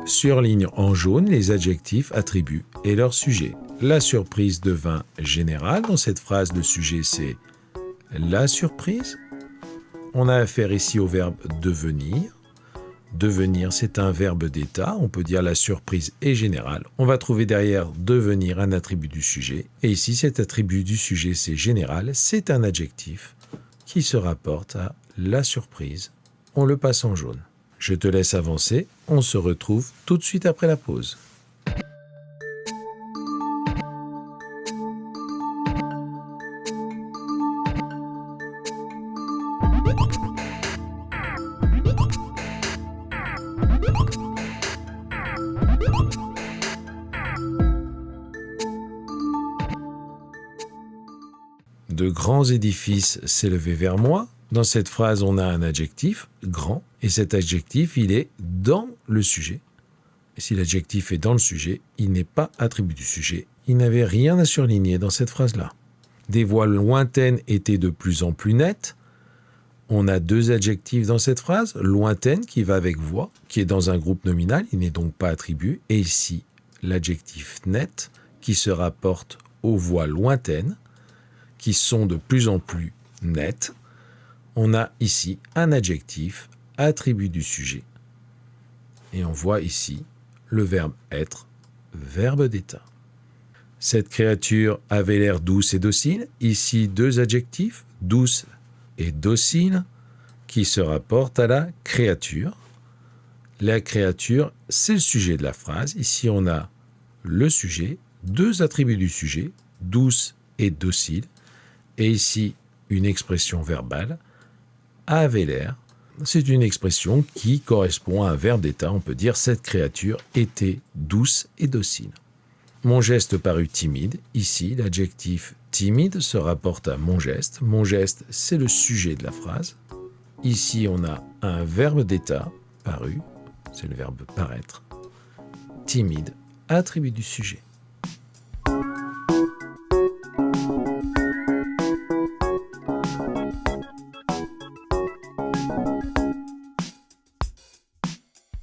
Surligne en jaune les adjectifs, attributs et leur sujet. La surprise devint générale. Dans cette phrase, le sujet, c'est la surprise. On a affaire ici au verbe devenir. Devenir, c'est un verbe d'état. On peut dire la surprise est générale. On va trouver derrière devenir un attribut du sujet. Et ici, cet attribut du sujet, c'est général. C'est un adjectif qui se rapporte à la surprise. On le passe en jaune. Je te laisse avancer. On se retrouve tout de suite après la pause. De grands édifices s'élevaient vers moi. Dans cette phrase, on a un adjectif, grand, et cet adjectif, il est dans le sujet. Et si l'adjectif est dans le sujet, il n'est pas attribut du sujet. Il n'avait rien à surligner dans cette phrase-là. Des voix lointaines étaient de plus en plus nettes. On a deux adjectifs dans cette phrase. Lointaine, qui va avec voix, qui est dans un groupe nominal, il n'est donc pas attribut. Et ici, l'adjectif net, qui se rapporte aux voix lointaines, qui sont de plus en plus nettes. On a ici un adjectif, attribut du sujet. Et on voit ici le verbe être, verbe d'état. Cette créature avait l'air douce et docile. Ici, deux adjectifs, douce et docile, qui se rapportent à la créature. La créature, c'est le sujet de la phrase. Ici, on a le sujet, deux attributs du sujet, douce et docile. Et ici, une expression verbale, avait l'air. C'est une expression qui correspond à un verbe d'état. On peut dire cette créature était douce et docile. Mon geste parut timide. Ici, l'adjectif timide se rapporte à mon geste. Mon geste, c'est le sujet de la phrase. Ici, on a un verbe d'état, paru, c'est le verbe paraître. Timide, attribut du sujet.